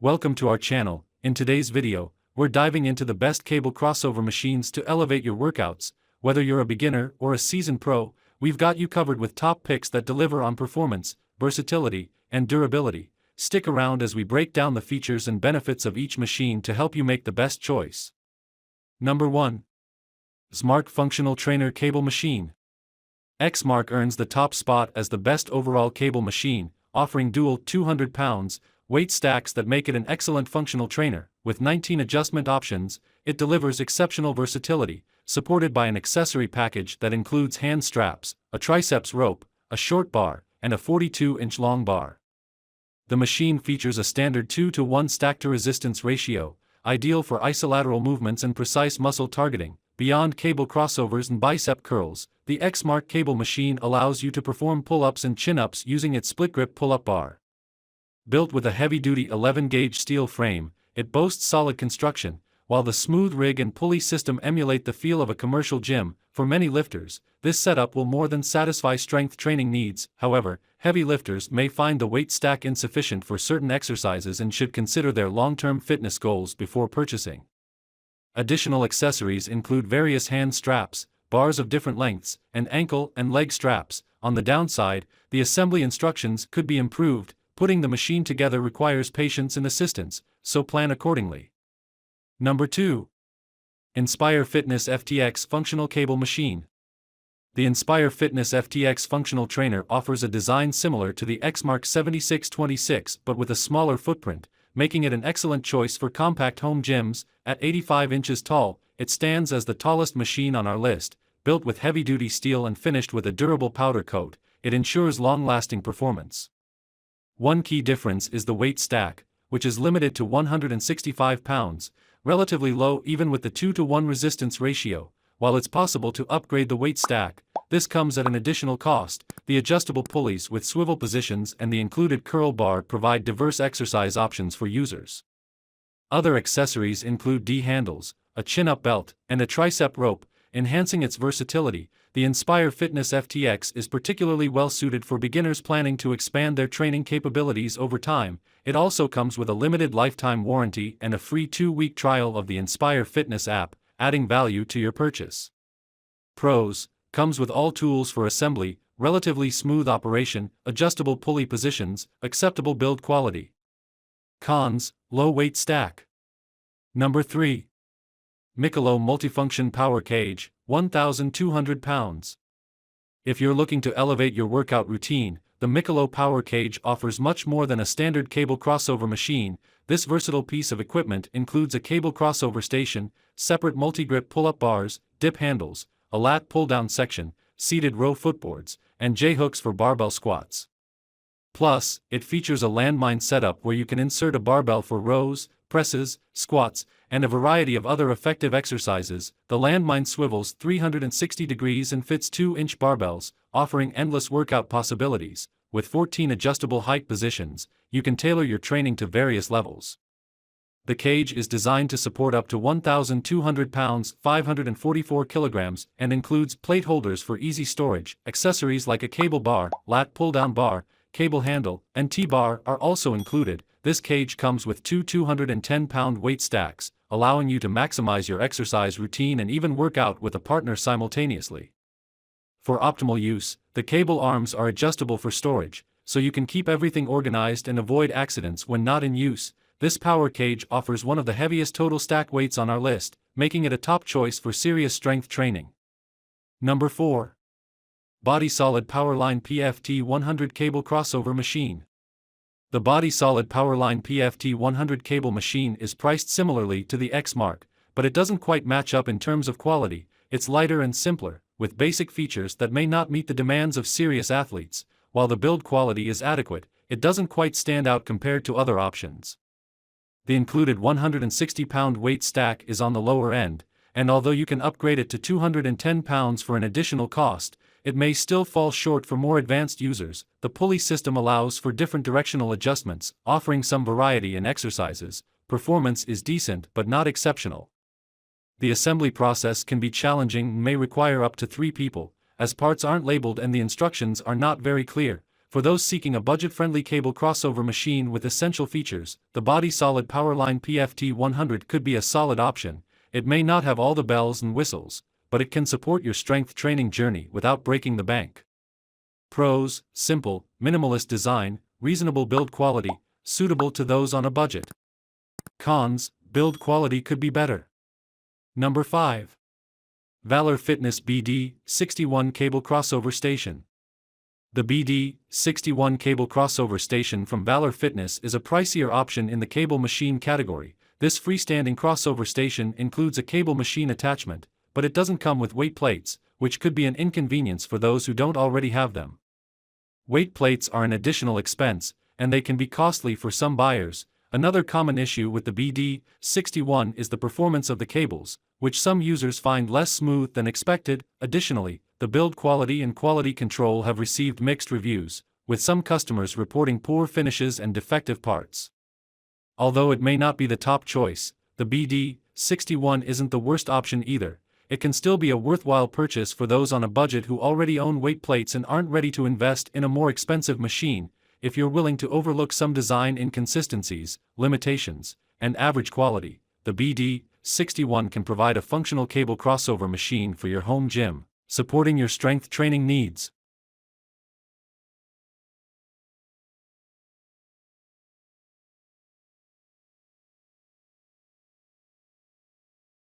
Welcome to our channel. In today's video, we're diving into the best cable crossover machines to elevate your workouts. Whether you're a beginner or a seasoned pro, we've got you covered with top picks that deliver on performance, versatility, and durability. Stick around as we break down the features and benefits of each machine to help you make the best choice. Number 1. XMark Functional Trainer Cable Machine. XMark earns the top spot as the best overall cable machine, offering dual 200 pounds weight stacks that make it an excellent functional trainer. With 19 adjustment options, it delivers exceptional versatility, supported by an accessory package that includes hand straps, a triceps rope, a short bar, and a 42-inch long bar. The machine features a standard 2:1 stack-to-resistance ratio, ideal for isolateral movements and precise muscle targeting. Beyond cable crossovers and bicep curls, the XMark cable machine allows you to perform pull-ups and chin-ups using its split-grip pull-up bar. Built with a heavy-duty 11-gauge steel frame, it boasts solid construction, while the smooth rig and pulley system emulate the feel of a commercial gym. For many lifters, this setup will more than satisfy strength training needs. However, heavy lifters may find the weight stack insufficient for certain exercises and should consider their long-term fitness goals before purchasing. Additional accessories include various hand straps, bars of different lengths, and ankle and leg straps. On the downside, the assembly instructions could be improved. Putting the machine together requires patience and assistance, so plan accordingly. Number 2. Inspire Fitness FTX Functional Cable Machine. The Inspire Fitness FTX Functional Trainer offers a design similar to the XMark 7626 but with a smaller footprint, making it an excellent choice for compact home gyms. At 85 inches tall, it stands as the tallest machine on our list. Built with heavy-duty steel and finished with a durable powder coat, it ensures long-lasting performance. One key difference is the weight stack, which is limited to 165 pounds, relatively low even with the 2:1 resistance ratio. While it's possible to upgrade the weight stack, this comes at an additional cost. The adjustable pulleys with swivel positions and the included curl bar provide diverse exercise options for users. Other accessories include D-handles, a chin-up belt, and a tricep rope, enhancing its versatility. The Inspire Fitness FTX is particularly well suited for beginners planning to expand their training capabilities over time. It also comes with a limited lifetime warranty and a free 2-week trial of the Inspire Fitness app, adding value to your purchase. Pros: comes with all tools for assembly, relatively smooth operation, adjustable pulley positions, acceptable build quality. Cons: low weight stack. Number 3. Mikolo Multifunction Power Cage, 1,200 pounds. If you're looking to elevate your workout routine, the Mikolo Power Cage offers much more than a standard cable crossover machine. This versatile piece of equipment includes a cable crossover station, separate multi-grip pull-up bars, dip handles, a lat pull-down section, seated row footboards, and J-hooks for barbell squats. Plus, it features a landmine setup where you can insert a barbell for rows, presses, squats, and a variety of other effective exercises. The landmine swivels 360 degrees and fits 2-inch barbells, offering endless workout possibilities. With 14 adjustable height positions, you can tailor your training to various levels. The cage is designed to support up to 1,200 pounds, 544 kilograms, and includes plate holders for easy storage. Accessories like a cable bar, lat pull-down bar, cable handle, and T-bar are also included. This cage comes with two 210-pound weight stacks, allowing you to maximize your exercise routine and even work out with a partner simultaneously. For optimal use, the cable arms are adjustable for storage, so you can keep everything organized and avoid accidents when not in use. This power cage offers one of the heaviest total stack weights on our list, making it a top choice for serious strength training. Number 4. Body Solid Powerline PFT 100 Cable Crossover Machine. The Body Solid Powerline PFT 100 cable machine is priced similarly to the XMark, but it doesn't quite match up in terms of quality. It's lighter and simpler, with basic features that may not meet the demands of serious athletes. While the build quality is adequate, it doesn't quite stand out compared to other options. The included 160-pound weight stack is on the lower end, and although you can upgrade it to 210 pounds for an additional cost, it may still fall short for more advanced users. The pulley system allows for different directional adjustments, offering some variety in exercises. Performance is decent but not exceptional. The assembly process can be challenging and may require up to 3 people, as parts aren't labeled and the instructions are not very clear. For those seeking a budget-friendly cable crossover machine with essential features, the body-solid Powerline PFT100 could be a solid option. It may not have all the bells and whistles, but it can support your strength training journey without breaking the bank. Pros: simple, minimalist design, reasonable build quality, suitable to those on a budget. Cons: build quality could be better. Number 5. Valor Fitness BD61 Cable Crossover Station. The BD61 Cable Crossover Station from Valor Fitness is a pricier option in the cable machine category. This freestanding crossover station includes a cable machine attachment, but it doesn't come with weight plates, which could be an inconvenience for those who don't already have them. Weight plates are an additional expense, and they can be costly for some buyers. Another common issue with the BD61 is the performance of the cables, which some users find less smooth than expected. Additionally, the build quality and quality control have received mixed reviews, with some customers reporting poor finishes and defective parts. Although it may not be the top choice, the BD61 isn't the worst option either. It can still be a worthwhile purchase for those on a budget who already own weight plates and aren't ready to invest in a more expensive machine. If you're willing to overlook some design inconsistencies, limitations, and average quality, the BD61 can provide a functional cable crossover machine for your home gym, supporting your strength training needs.